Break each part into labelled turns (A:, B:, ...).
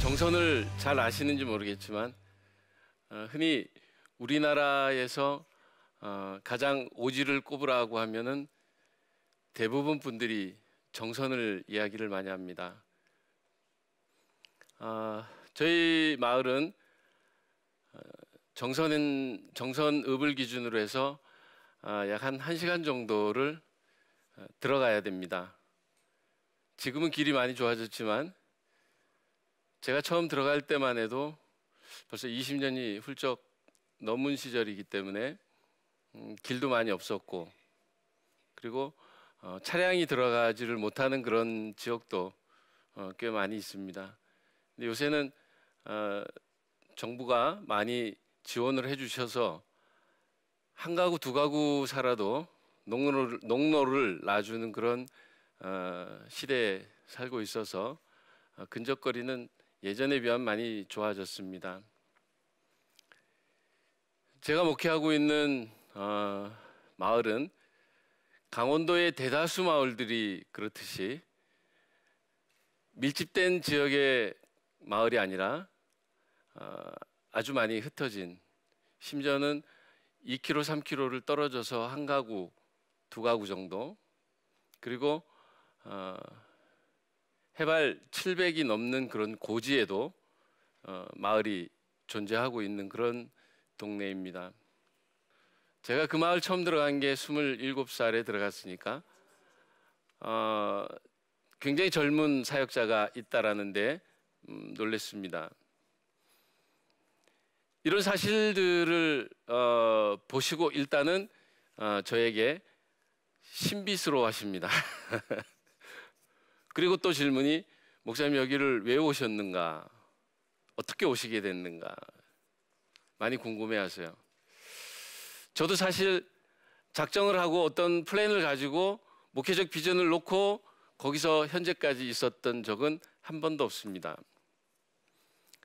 A: 정선을 잘 아시는지 모르겠지만 흔히 우리나라에서 가장 오지를 꼽으라고 하면은 대부분 분들이 정선을 이야기를 많이 합니다. 저희 마을은 정선읍을 기준으로 해서 약 한 1시간 정도를 들어가야 됩니다. 지금은 길이 많이 좋아졌지만 제가 처음 들어갈 때만 해도 벌써 20년이 훌쩍 넘은 시절이기 때문에 길도 많이 없었고, 그리고 차량이 들어가지를 못하는 그런 지역도 꽤 많이 있습니다. 근데 요새는 정부가 많이 지원을 해주셔서 한 가구 두 가구 살아도 농로를 놔주는 그런 시대에 살고 있어서 근적거리는 예전에 비하면 많이 좋아졌습니다. 제가 목회하고 있는 마을은 강원도의 대다수 마을들이 그렇듯이 밀집된 지역의 마을이 아니라 아주 많이 흩어진, 심지어는 2km, 3km를 떨어져서 한 가구, 두 가구 정도, 그리고 해발 700이 넘는 그런 고지에도 마을이 존재하고 있는 그런 동네입니다. 제가 그 마을 처음 들어간 게 27살에 들어갔으니까 굉장히 젊은 사역자가 있다라는데 놀랐습니다. 이런 사실들을 보시고 일단은 저에게 신비스러워하십니다. 그리고 또 질문이, 목사님 여기를 왜 오셨는가? 어떻게 오시게 됐는가? 많이 궁금해하세요. 저도 사실 작정을 하고 어떤 플랜을 가지고 목회적 비전을 놓고 거기서 현재까지 있었던 적은 한 번도 없습니다.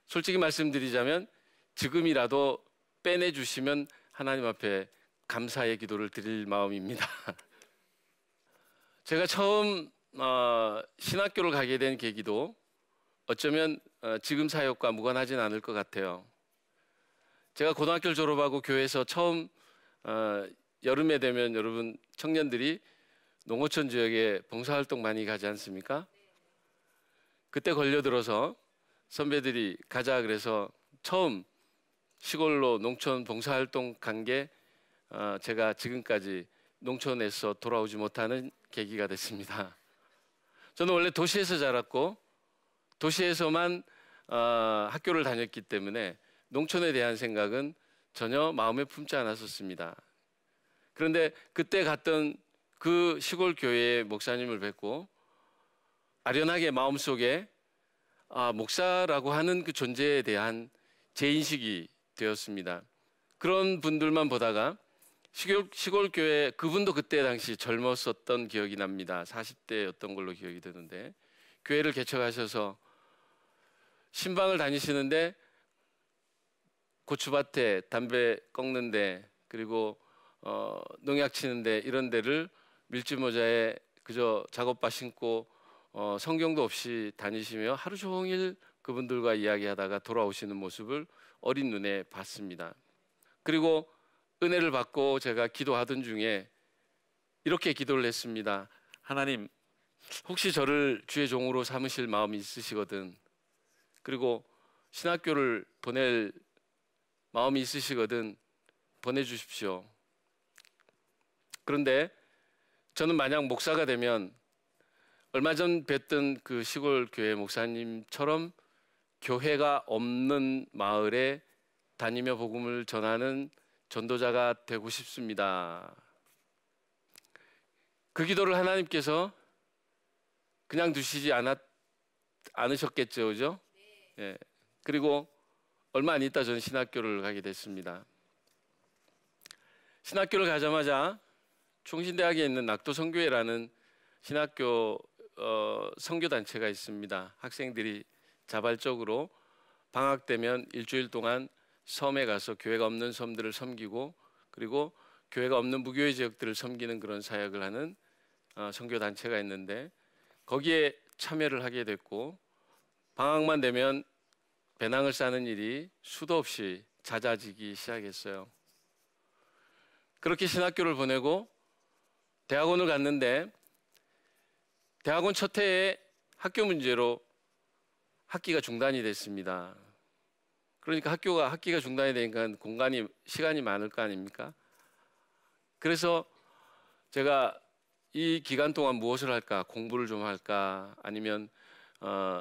A: 솔직히 말씀드리자면 지금이라도 빼내주시면 하나님 앞에 감사의 기도를 드릴 마음입니다. 제가 처음 신학교를 가게 된 계기도 어쩌면 지금 사역과 무관하진 않을 것 같아요. 제가 고등학교를 졸업하고 교회에서 처음 여름에 되면 여러분 청년들이 농어촌 지역에 봉사활동 많이 가지 않습니까? 그때 걸려들어서 선배들이 가자 그래서 처음 시골로 농촌 봉사활동 간 게 제가 지금까지 농촌에서 돌아오지 못하는 계기가 됐습니다. 저는 원래 도시에서 자랐고 도시에서만 학교를 다녔기 때문에 농촌에 대한 생각은 전혀 마음에 품지 않았었습니다. 그런데 그때 갔던 그 시골 교회의 목사님을 뵙고 아련하게 마음속에 목사라고 하는 그 존재에 대한 재인식이 되었습니다. 그런 분들만 보다가 시골 교회, 그분도 그때 당시 젊었었던 기억이 납니다. 40대였던 걸로 기억이 되는데 교회를 개척하셔서 신방을 다니시는데 고추밭에 담배 꺾는데, 그리고 농약 치는데, 이런 데를 밀짚모자에 그저 작업바 신고 성경도 없이 다니시며 하루 종일 그분들과 이야기하다가 돌아오시는 모습을 어린 눈에 봤습니다. 그리고 은혜를 받고 제가 기도하던 중에 이렇게 기도를 했습니다. 하나님, 혹시 저를 주의 종으로 삼으실 마음이 있으시거든, 그리고 신학교를 보낼 마음이 있으시거든 보내주십시오. 그런데 저는 만약 목사가 되면 얼마 전 뵀던 그 시골 교회 목사님처럼 교회가 없는 마을에 다니며 복음을 전하는 전도자가 되고 싶습니다. 그 기도를 하나님께서 그냥 두시지 않으셨겠죠, 그죠? 예. 그리고 얼마 안 있다 저는 신학교를 가게 됐습니다. 신학교를 가자마자 총신대학에 있는 낙도선교회라는 신학교 선교단체가 있습니다. 학생들이 자발적으로 방학 되면 일주일 동안 섬에 가서 교회가 없는 섬들을 섬기고, 그리고 교회가 없는 무교회 지역들을 섬기는 그런 사역을 하는 선교단체가 있는데 거기에 참여를 하게 됐고, 방학만 되면 배낭을 싸는 일이 수도 없이 잦아지기 시작했어요. 그렇게 신학교를 보내고 대학원을 갔는데 대학원 첫 해에 학교 문제로 학기가 중단이 됐습니다. 그러니까 학기가 중단이 되니까 시간이 많을 거 아닙니까? 그래서 제가 이 기간 동안 무엇을 할까? 공부를 좀 할까? 아니면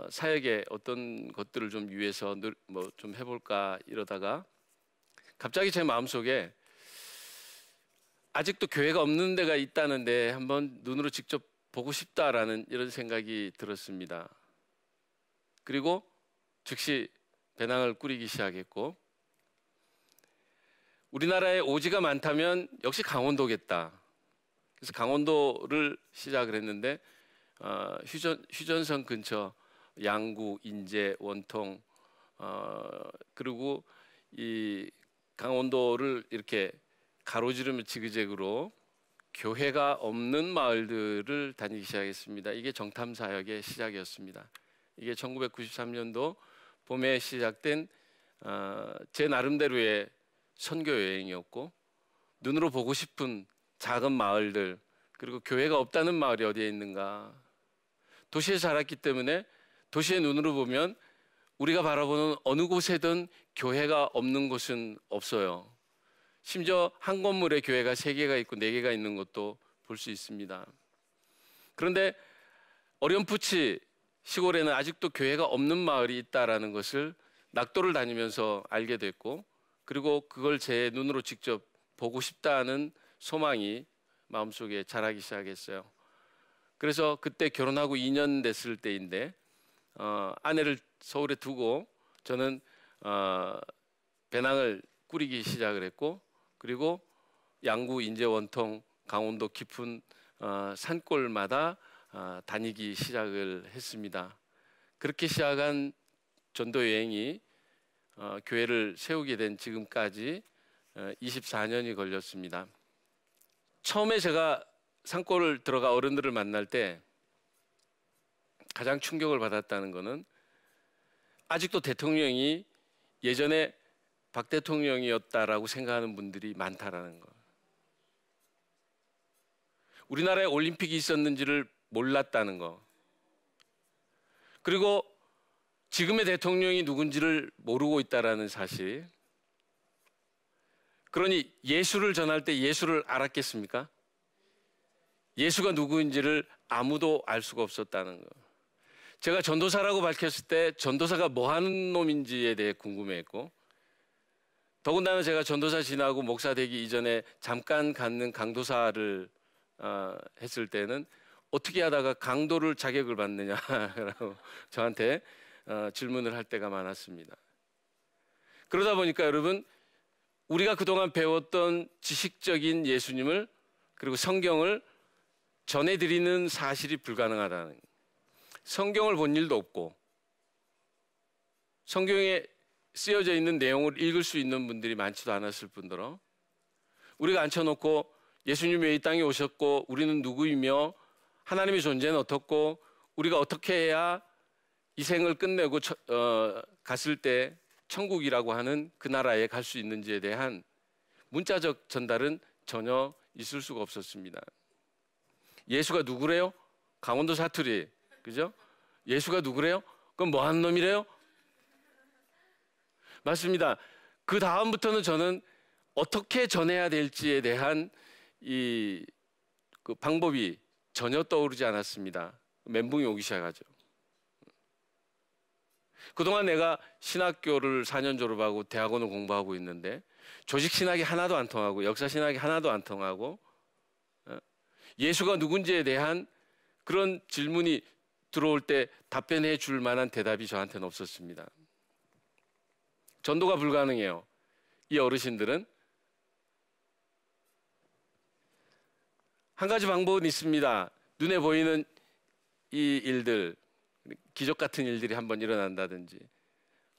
A: 사역에 어떤 것들을 좀 위해서 뭐 좀 해볼까? 이러다가 갑자기 제 마음속에 아직도 교회가 없는 데가 있다는데 한번 눈으로 직접 보고 싶다라는 이런 생각이 들었습니다. 그리고 즉시 배낭을 꾸리기 시작했고, 우리나라에 오지가 많다면 역시 강원도겠다. 그래서 강원도를 시작을 했는데 휴전선 근처 양구, 인제, 원통 그리고 이 강원도를 이렇게 가로지르며 지그재그로 교회가 없는 마을들을 다니기 시작했습니다. 이게 정탐 사역의 시작이었습니다. 이게 1993년도 봄에 시작된 제 나름대로의 선교 여행이었고, 눈으로 보고 싶은 작은 마을들, 그리고 교회가 없다는 마을이 어디에 있는가. 도시에 자랐기 때문에 도시의 눈으로 보면 우리가 바라보는 어느 곳에든 교회가 없는 곳은 없어요. 심지어 한 건물에 교회가 3개가 있고 4개가 있는 것도 볼 수 있습니다. 그런데 어렴풋이 시골에는 아직도 교회가 없는 마을이 있다라는 것을 낙도를 다니면서 알게 됐고, 그리고 그걸 제 눈으로 직접 보고 싶다는 소망이 마음속에 자라기 시작했어요. 그래서 그때 결혼하고 2년 됐을 때인데 아내를 서울에 두고 저는 배낭을 꾸리기 시작을 했고, 그리고 양구, 인제, 원통, 강원도 깊은 산골마다 다니기 시작을 했습니다. 그렇게 시작한 전도 여행이 교회를 세우게 된 지금까지 24년이 걸렸습니다. 처음에 제가 산골을 들어가 어른들을 만날 때 가장 충격을 받았다는 것은 아직도 대통령이 예전에 박 대통령이었다라고 생각하는 분들이 많다라는 것. 우리나라에 올림픽이 있었는지를 몰랐다는 것. 그리고 지금의 대통령이 누군지를 모르고 있다라는 사실. 그러니 예수를 전할 때 예수를 알았겠습니까? 예수가 누구인지를 아무도 알 수가 없었다는 것. 제가 전도사라고 밝혔을 때 전도사가 뭐 하는 놈인지에 대해 궁금해했고, 더군다나 제가 전도사 지나고 목사 되기 이전에 잠깐 갖는 강도사를 했을 때는 어떻게 하다가 강도를 자격을 받느냐라고 저한테 질문을 할 때가 많았습니다. 그러다 보니까 여러분, 우리가 그동안 배웠던 지식적인 예수님을, 그리고 성경을 전해드리는 사실이 불가능하다는 거예요. 성경을 본 일도 없고 성경에 쓰여져 있는 내용을 읽을 수 있는 분들이 많지도 않았을 뿐더러, 우리가 앉혀놓고 예수님이 왜 이 땅에 오셨고 우리는 누구이며 하나님의 존재는 어떻고 우리가 어떻게 해야 이 생을 끝내고 갔을 때 천국이라고 하는 그 나라에 갈 수 있는지에 대한 문자적 전달은 전혀 있을 수가 없었습니다. 예수가 누구래요? 강원도 사투리, 그죠? 예수가 누구래요? 그럼 뭐 하는 놈이래요? 맞습니다. 그 다음부터는 저는 어떻게 전해야 될지에 대한 그 방법이 전혀 떠오르지 않았습니다. 멘붕이 오기 시작하죠. 그동안 내가 신학교를 4년 졸업하고 대학원을 공부하고 있는데 조직신학이 하나도 안 통하고 역사신학이 하나도 안 통하고 예수가 누군지에 대한 그런 질문이 들어올 때 답변해 줄 만한 대답이 저한테는 없었습니다. 전도가 불가능해요. 이 어르신들은 한 가지 방법은 있습니다. 눈에 보이는 이 일들, 기적 같은 일들이 한번 일어난다든지,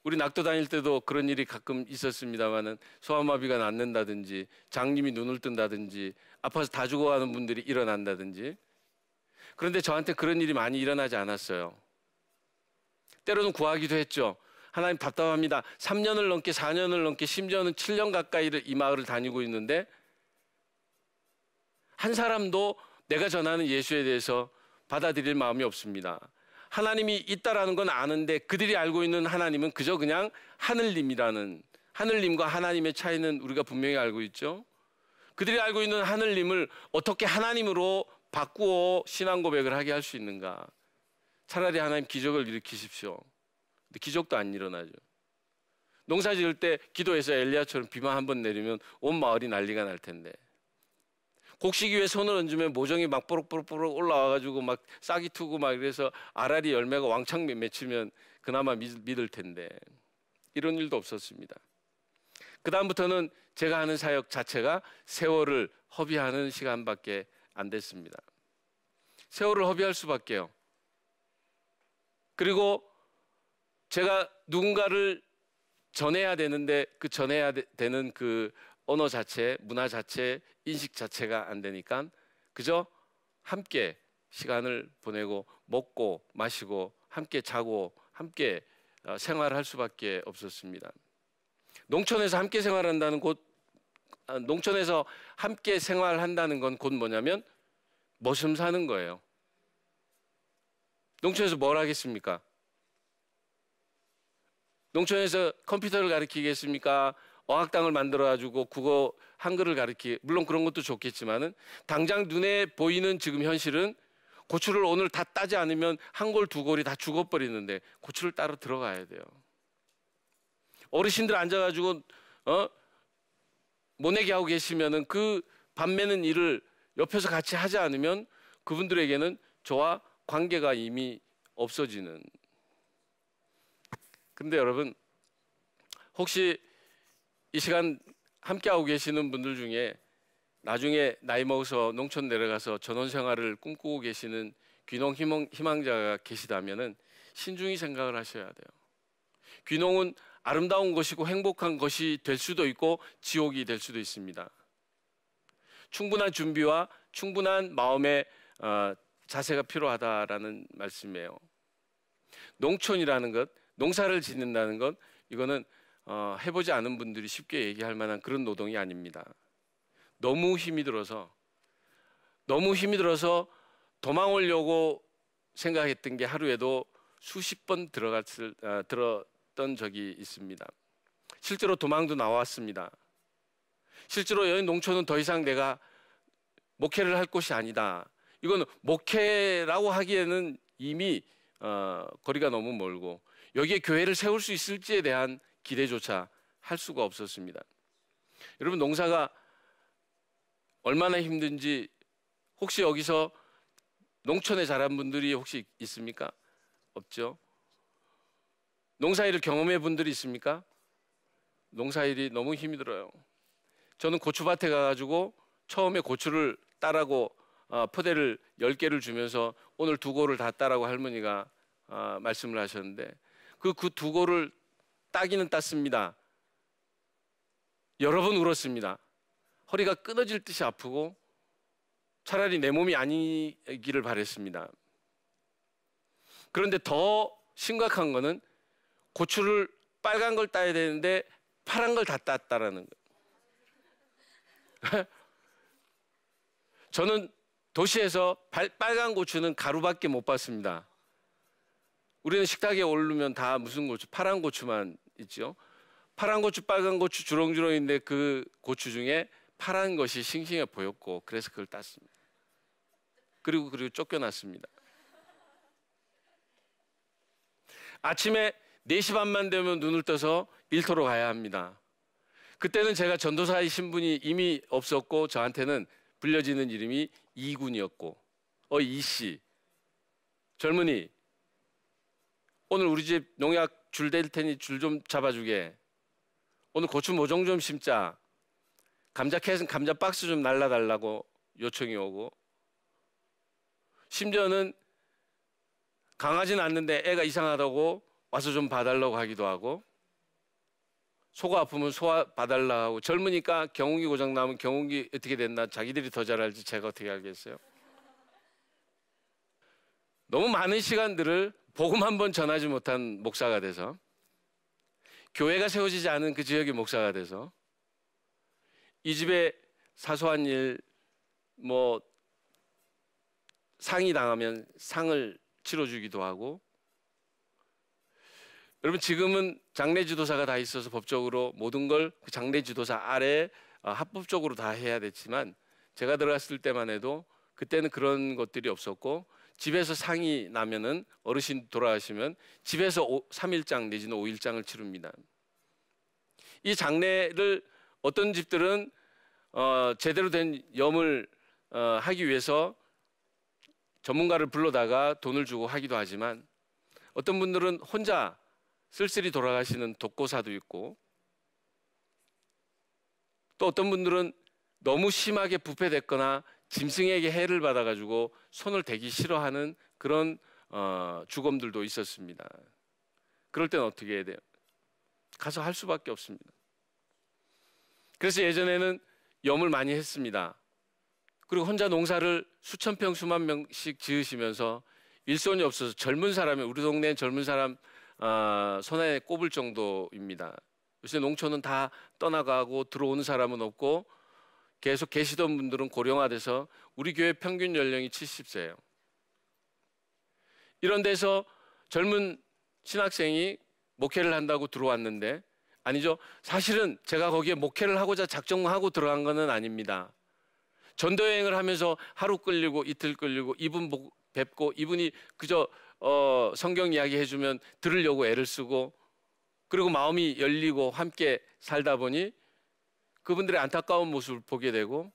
A: 우리 낙도 다닐 때도 그런 일이 가끔 있었습니다만은 소아마비가 낫는다든지, 장님이 눈을 뜬다든지, 아파서 다 죽어가는 분들이 일어난다든지. 그런데 저한테 그런 일이 많이 일어나지 않았어요. 때로는 구하기도 했죠. 하나님 답답합니다. 3년을 넘게 4년을 넘게 심지어는 7년 가까이를 이 마을을 다니고 있는데 한 사람도 내가 전하는 예수에 대해서 받아들일 마음이 없습니다. 하나님이 있다라는 건 아는데 그들이 알고 있는 하나님은 그저 그냥 하늘님이라는, 하늘님과 하나님의 차이는 우리가 분명히 알고 있죠. 그들이 알고 있는 하늘님을 어떻게 하나님으로 바꾸어 신앙 고백을 하게 할 수 있는가? 차라리 하나님 기적을 일으키십시오. 근데 기적도 안 일어나죠. 농사 지을 때 기도해서 엘리야처럼 비만 한 번 내리면 온 마을이 난리가 날 텐데, 곡식 위에 손을 얹으면 모종이 막 뽀록뽀록뽀록 올라와가지고 막 싹이 트고 막 이래서 알알이 열매가 왕창 맺히면 그나마 믿을 텐데 이런 일도 없었습니다. 그 다음부터는 제가 하는 사역 자체가 세월을 허비하는 시간밖에 안 됐습니다. 세월을 허비할 수밖에요. 그리고 제가 누군가를 전해야 되는데 그 전해야 되는 그 언어 자체, 문화 자체, 인식 자체가 안 되니까 그저 함께 시간을 보내고 먹고 마시고 함께 자고 함께 생활할 수밖에 없었습니다. 농촌에서 함께 생활한다는 농촌에서 함께 생활한다는 건 곧 뭐냐면 머슴 사는 거예요. 농촌에서 뭘 하겠습니까? 농촌에서 컴퓨터를 가르치겠습니까? 어학당을 만들어가지고 국어 한글을 물론 그런 것도 좋겠지만은 당장 눈에 보이는 지금 현실은 고추를 오늘 다 따지 않으면 한 골 두 골이 다 죽어버리는데 고추를 따러 들어가야 돼요. 어르신들 앉아가지고 모내기 하고 계시면은 그 밥 매는 일을 옆에서 같이 하지 않으면 그분들에게는 저와 관계가 이미 없어지는. 근데 여러분, 혹시 이 시간 함께하고 계시는 분들 중에 나중에 나이 먹어서 농촌 내려가서 전원 생활을 꿈꾸고 계시는 귀농 희망자가 계시다면은 신중히 생각을 하셔야 돼요. 귀농은 아름다운 것이고 행복한 것이 될 수도 있고 지옥이 될 수도 있습니다. 충분한 준비와 충분한 마음의 자세가 필요하다라는 말씀이에요. 농촌이라는 것, 농사를 짓는다는 것, 이거는 해보지 않은 분들이 쉽게 얘기할 만한 그런 노동이 아닙니다. 너무 힘이 들어서 도망오려고 생각했던 게 하루에도 수십 번 들었던 적이 있습니다. 실제로 도망도 나왔습니다. 실제로 여기 농촌은 더 이상 내가 목회를 할 곳이 아니다. 이건 목회라고 하기에는 이미 거리가 너무 멀고 여기에 교회를 세울 수 있을지에 대한 기대조차 할 수가 없었습니다. 여러분, 농사가 얼마나 힘든지 혹시 여기서 농촌에 자란 분들이 혹시 있습니까? 없죠? 농사일을 경험해 본 분들이 있습니까? 농사일이 너무 힘이 들어요. 저는 고추밭에 가가지고 처음에 고추를 따라고 포대를 10개를 주면서 오늘 2고를 다 따라고 할머니가 말씀을 하셨는데 그 2고를 따기는 땄습니다. 여러 번 울었습니다. 허리가 끊어질 듯이 아프고 차라리 내 몸이 아니기를 바랬습니다. 그런데 더 심각한 거는 고추를 빨간 걸 따야 되는데 파란 걸 다 땄다라는 거예요. 저는 도시에서 빨간 고추는 가루밖에 못 봤습니다. 우리는 식탁에 오르면 다 무슨 고추? 파란 고추만 있죠. 파란 고추, 빨간 고추 주렁주렁인데 그 고추 중에 파란 것이 싱싱해 보였고 그래서 그걸 땄습니다. 그리고 쫓겨났습니다. 아침에 4시 반만 되면 눈을 떠서 일터로 가야 합니다. 그때는 제가 전도사의 신분이 이미 없었고 저한테는 불려지는 이름이 이군이었고 이씨, 젊은이, 오늘 우리 집 농약 줄 댈 테니 줄 좀 잡아주게. 오늘 고추 모종 좀 심자. 감자 캐서 감자 박스 좀 날라달라고 요청이 오고, 심지어는 강하진 않는데 애가 이상하다고 와서 좀 봐달라고 하기도 하고, 소가 아프면 소화 봐달라고 하고, 젊으니까 경운기 고장 나면 경운기 어떻게 됐나 자기들이 더 잘 알지 제가 어떻게 알겠어요. 너무 많은 시간들을 복음 한 번 전하지 못한 목사가 돼서 교회가 세워지지 않은 그 지역의 목사가 돼서 이 집에 사소한 일, 뭐 상이 당하면 상을 치러주기도 하고, 여러분 지금은 장례 지도사가 다 있어서 법적으로 모든 걸 그 장례 지도사 아래 합법적으로 다 해야 됐지만, 제가 들어갔을 때만 해도 그때는 그런 것들이 없었고, 집에서 상이 나면은 어르신 돌아가시면 집에서 3일장 내지는 5일장을 치릅니다. 이 장례를 어떤 집들은 제대로 된 염을 하기 위해서 전문가를 불러다가 돈을 주고 하기도 하지만, 어떤 분들은 혼자 쓸쓸히 돌아가시는 독고사도 있고, 또 어떤 분들은 너무 심하게 부패됐거나 짐승에게 해를 받아가지고 손을 대기 싫어하는 그런 주검들도 있었습니다. 그럴 때는 어떻게 해야 돼요? 가서 할 수밖에 없습니다. 그래서 예전에는 염을 많이 했습니다. 그리고 혼자 농사를 수천 평 수만 명씩 지으시면서 일손이 없어서 젊은 사람이, 우리 동네엔 젊은 사람 손에 꼽을 정도입니다. 요새 농촌은 다 떠나가고 들어오는 사람은 없고 계속 계시던 분들은 고령화돼서 우리 교회 평균 연령이 70세예요. 이런 데서 젊은 신학생이 목회를 한다고 들어왔는데, 아니죠. 사실은 제가 거기에 목회를 하고자 작정하고 들어간 것은 아닙니다. 전도 여행을 하면서 하루 끌리고 이틀 끌리고 이분 뵙고 이분이 그저 성경 이야기 해주면 들으려고 애를 쓰고, 그리고 마음이 열리고 함께 살다 보니 그분들의 안타까운 모습을 보게 되고,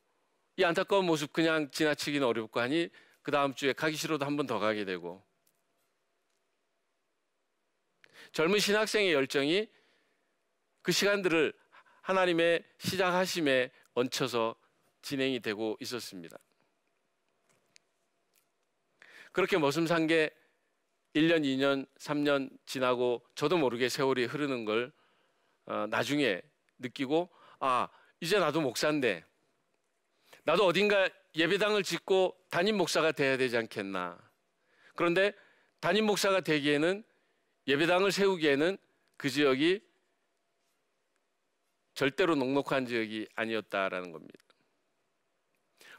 A: 이 안타까운 모습 그냥 지나치기는 어렵고 하니 그 다음 주에 가기 싫어도 한 번 더 가게 되고, 젊은 신학생의 열정이 그 시간들을 하나님의 시작하심에 얹혀서 진행이 되고 있었습니다. 그렇게 머슴 산 게 1년, 2년, 3년 지나고 저도 모르게 세월이 흐르는 걸 나중에 느끼고, 아, 이제 나도 목사인데 나도 어딘가 예배당을 짓고 담임 목사가 돼야 되지 않겠나. 그런데 담임 목사가 되기에는, 예배당을 세우기에는 그 지역이 절대로 녹록한 지역이 아니었다라는 겁니다.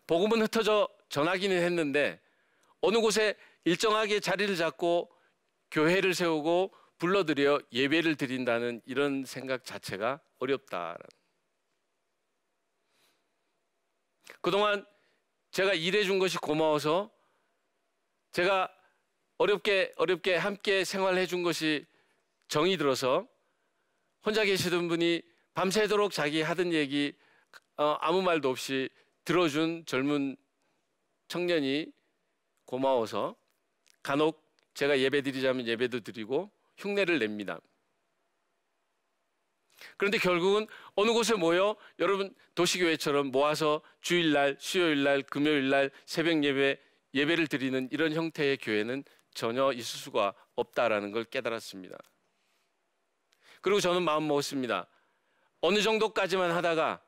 A: 복음은 흩어져 전하기는 했는데 어느 곳에 일정하게 자리를 잡고 교회를 세우고 불러들여 예배를 드린다는 이런 생각 자체가 어렵다. 그동안 제가 일해준 것이 고마워서, 제가 어렵게 함께 생활해 준 것이 정이 들어서, 혼자 계시던 분이 밤새도록 자기 하던 얘기 아무 말도 없이 들어준 젊은 청년이 고마워서 간혹 제가 예배 드리자면 예배도 드리고 흉내를 냅니다. 그런데 결국은 어느 곳에 모여, 여러분 도시교회처럼 모아서 주일날, 수요일날, 금요일날 새벽 예배를 드리는 이런 형태의 교회는 전혀 있을 수가 없다라는 걸 깨달았습니다. 그리고 저는 마음 먹었습니다. 어느 정도까지만 하다가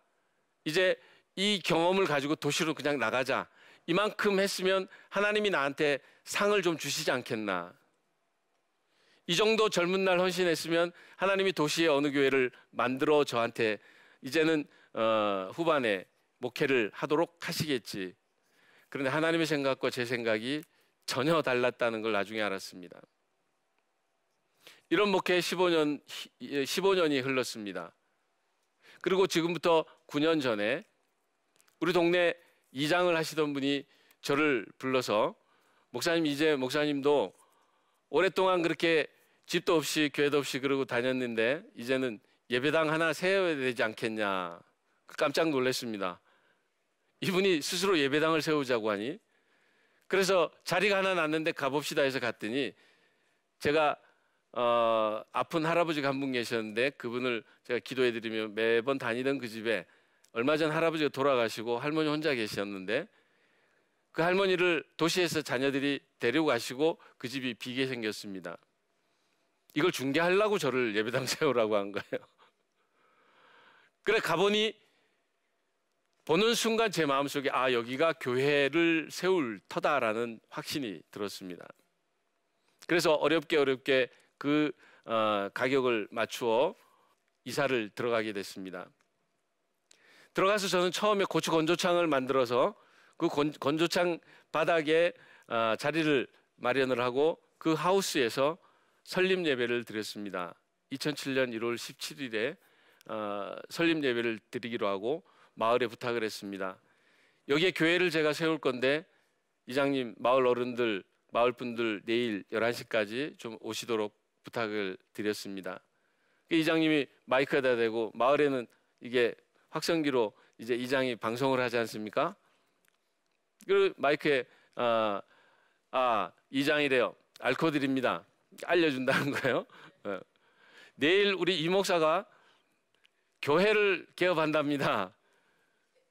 A: 이제 이 경험을 가지고 도시로 그냥 나가자. 이만큼 했으면 하나님이 나한테 상을 좀 주시지 않겠나. 이 정도 젊은 날 헌신했으면 하나님이 도시의 어느 교회를 만들어 저한테 이제는 후반에 목회를 하도록 하시겠지. 그런데 하나님의 생각과 제 생각이 전혀 달랐다는 걸 나중에 알았습니다. 이런 목회 15년이 흘렀습니다. 그리고 지금부터 9년 전에 우리 동네 이장을 하시던 분이 저를 불러서, 목사님, 이제 목사님도 오랫동안 그렇게 집도 없이 교회도 없이 그러고 다녔는데 이제는 예배당 하나 세워야 되지 않겠냐. 깜짝 놀랐습니다. 이분이 스스로 예배당을 세우자고 하니, 그래서 자리가 하나 났는데 가봅시다 해서 갔더니, 제가 아픈 할아버지가 한 분 계셨는데 그분을 제가 기도해드리며 매번 다니던 그 집에 얼마 전 할아버지가 돌아가시고 할머니 혼자 계셨는데, 그 할머니를 도시에서 자녀들이 데리고 가시고 그 집이 비게 생겼습니다. 이걸 중개하려고 저를 예배당 세우라고 한 거예요. 그래 가보니, 보는 순간 제 마음속에 여기가 교회를 세울 터다라는 확신이 들었습니다. 그래서 어렵게 그 가격을 맞추어 이사를 들어가게 됐습니다. 들어가서 저는 처음에 고추 건조창을 만들어서 그 건조창 바닥에 자리를 마련을 하고 그 하우스에서 설립 예배를 드렸습니다. 2007년 1월 17일에 설립 예배를 드리기로 하고 마을에 부탁을 했습니다. 여기에 교회를 제가 세울 건데 이장님, 마을 어른들, 마을 분들 내일 11시까지 좀 오시도록 부탁을 드렸습니다. 이장님이 마이크에다 대고 마을에는 이게 확성기로 이제 이장이 방송을 하지 않습니까? 그 마이크에 이장이래요. 앓고 드립니다. 알려준다는 거예요. 내일 우리 이 목사가 교회를 개업한답니다.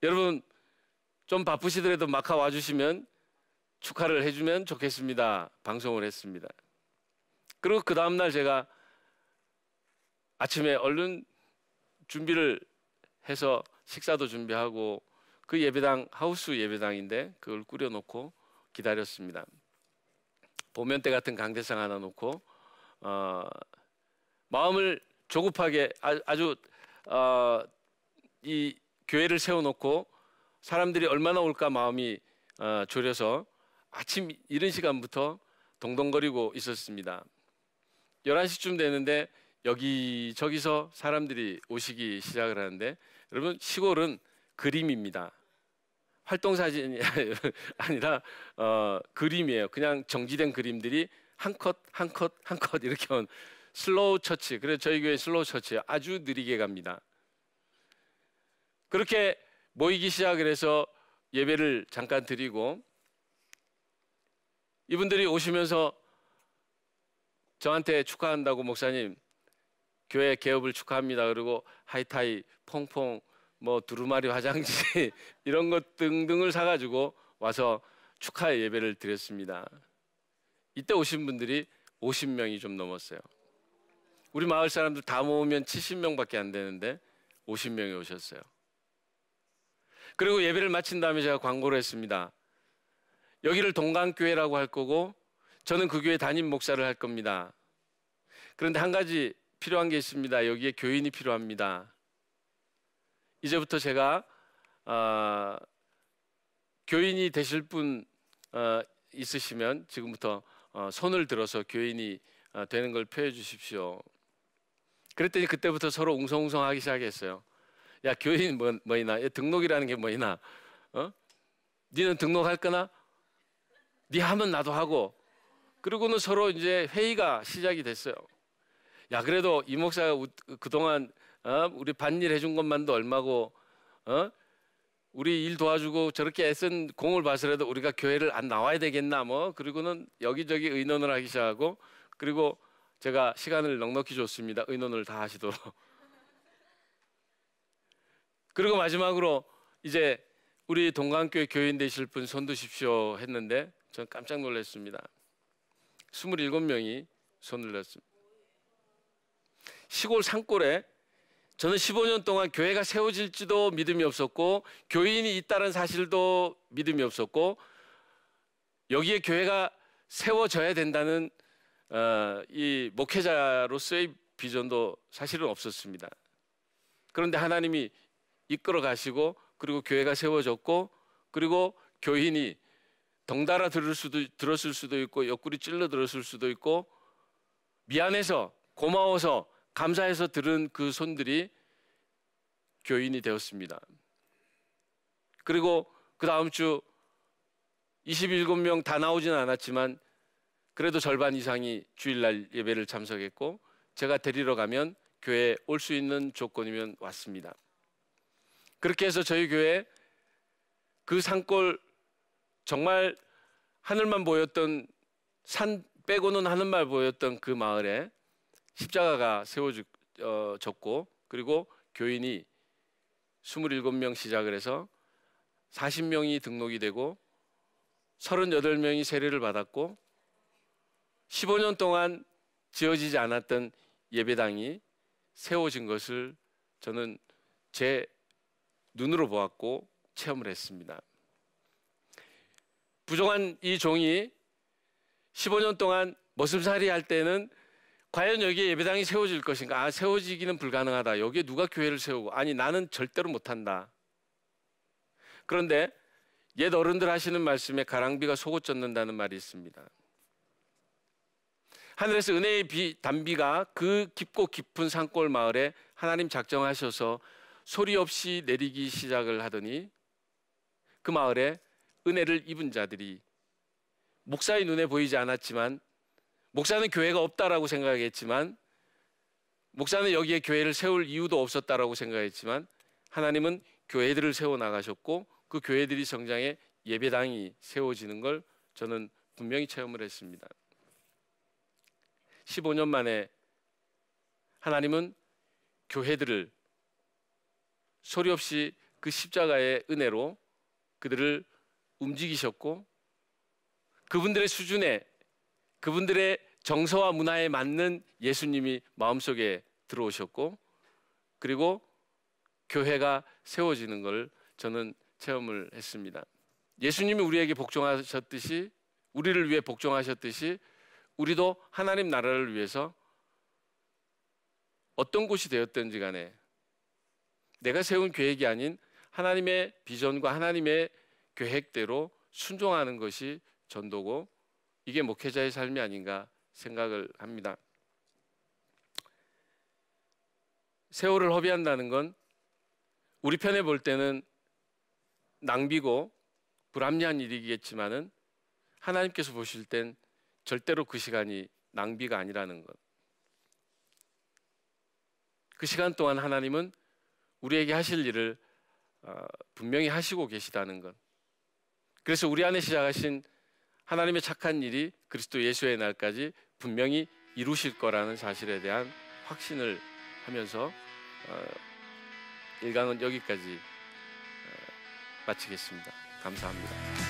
A: 여러분 좀 바쁘시더라도 마카 와주시면 축하를 해주면 좋겠습니다. 방송을 했습니다. 그리고 그 다음날 제가 아침에 얼른 준비를 해서 식사도 준비하고 그 예배당 하우스 예배당인데 그걸 꾸려놓고 기다렸습니다. 보면대 같은 강대상 하나 놓고 마음을 조급하게 아주 이 교회를 세워놓고 사람들이 얼마나 올까 마음이 졸여서 아침 이른 시간부터 동동거리고 있었습니다. 11시쯤 되는데 여기저기서 사람들이 오시기 시작을 하는데 여러분 시골은 그림입니다. 활동사진이 아니라 그림이에요. 그냥 정지된 그림들이 한 컷 한 컷 한 컷 이렇게 온 슬로우 처치. 그래서 저희 교회 슬로우 처치예요. 아주 느리게 갑니다. 그렇게 모이기 시작을 해서 예배를 잠깐 드리고 이분들이 오시면서 저한테 축하한다고 목사님 교회 개업을 축하합니다. 그리고 하이타이, 퐁퐁, 뭐 두루마리 화장지 이런 것 등등을 사가지고 와서 축하의 예배를 드렸습니다. 이때 오신 분들이 50명이 좀 넘었어요. 우리 마을 사람들 다 모으면 70명밖에 안 되는데 50명이 오셨어요. 그리고 예배를 마친 다음에 제가 광고를 했습니다. 여기를 동강교회라고 할 거고 저는 그 교회 담임 목사를 할 겁니다. 그런데 한 가지 필요한 게 있습니다. 여기에 교인이 필요합니다. 이제부터 제가 교인이 되실 분 있으시면 지금부터 손을 들어서 교인이 되는 걸 표해 주십시오. 그랬더니 그때부터 서로 웅성웅성하기 시작했어요. 야 교인 뭐이나 등록이라는 게 뭐이나 니는 등록할 거나? 니 하면 나도 하고 그리고는 서로 이제 회의가 시작이 됐어요. 야 그래도 이 목사가 그동안 우리 밭일 해준 것만도 얼마고 우리 일 도와주고 저렇게 애쓴 공을 봐서라도 우리가 교회를 안 나와야 되겠나 뭐 그리고는 여기저기 의논을 하기 시작하고 그리고 제가 시간을 넉넉히 줬습니다. 의논을 다 하시도록. 그리고 마지막으로 이제 우리 동강교회 교인 되실 분 손 드십시오 했는데 전 깜짝 놀랐습니다. 27명이 손을 들었습니다. 시골 산골에 저는 15년 동안 교회가 세워질지도 믿음이 없었고 교인이 있다는 사실도 믿음이 없었고 여기에 교회가 세워져야 된다는 이 목회자로서의 비전도 사실은 없었습니다. 그런데 하나님이 이끌어 가시고 그리고 교회가 세워졌고 그리고 교인이 덩달아 들었을 수도 있고 옆구리 찔러 들었을 수도 있고 미안해서 고마워서 감사해서 들은 그 손들이 교인이 되었습니다. 그리고 그 다음 주 27명 다 나오진 않았지만 그래도 절반 이상이 주일날 예배를 참석했고 제가 데리러 가면 교회에 올 수 있는 조건이면 왔습니다. 그렇게 해서 저희 교회 그 산골 정말 하늘만 보였던 산 빼고는 하늘만 보였던 그 마을에 십자가가 세워졌고 그리고 교인이 27명 시작을 해서 40명이 등록이 되고 38명이 세례를 받았고 15년 동안 지어지지 않았던 예배당이 세워진 것을 저는 제 눈으로 보았고 체험을 했습니다. 부정한 이 종이 15년 동안 머슴살이 할 때는 과연 여기에 예배당이 세워질 것인가? 아, 세워지기는 불가능하다. 여기에 누가 교회를 세우고? 아니, 나는 절대로 못한다. 그런데 옛 어른들 하시는 말씀에 가랑비가 속옷 젖는다는 말이 있습니다. 하늘에서 은혜의 단비가 그 깊고 깊은 산골 마을에 하나님 작정하셔서 소리 없이 내리기 시작을 하더니 그 마을에 은혜를 입은 자들이 목사의 눈에 보이지 않았지만, 목사는 교회가 없다라고 생각했지만, 목사는 여기에 교회를 세울 이유도 없었다라고 생각했지만, 하나님은 교회들을 세워 나가셨고 그 교회들이 성장해 예배당이 세워지는 걸 저는 분명히 체험을 했습니다. 15년 만에 하나님은 교회들을 소리 없이 그 십자가의 은혜로 그들을 움직이셨고, 그분들의 수준에, 그분들의 정서와 문화에 맞는 예수님이 마음속에 들어오셨고, 그리고 교회가 세워지는 걸 저는 체험을 했습니다. 예수님이 우리에게 복종하셨듯이, 우리를 위해 복종하셨듯이 우리도 하나님 나라를 위해서 어떤 곳이 되었든지 간에 내가 세운 계획이 아닌 하나님의 비전과 하나님의 계획대로 순종하는 것이 전도고, 이게 목회자의 삶이 아닌가 생각을 합니다. 세월을 허비한다는 건 우리 편에 볼 때는 낭비고 불합리한 일이겠지만은 하나님께서 보실 땐 절대로 그 시간이 낭비가 아니라는 것. 그 시간 동안 하나님은 우리에게 하실 일을 분명히 하시고 계시다는 것. 그래서 우리 안에 시작하신 하나님의 착한 일이 그리스도 예수의 날까지 분명히 이루실 거라는 사실에 대한 확신을 하면서 1강은 여기까지 마치겠습니다. 감사합니다.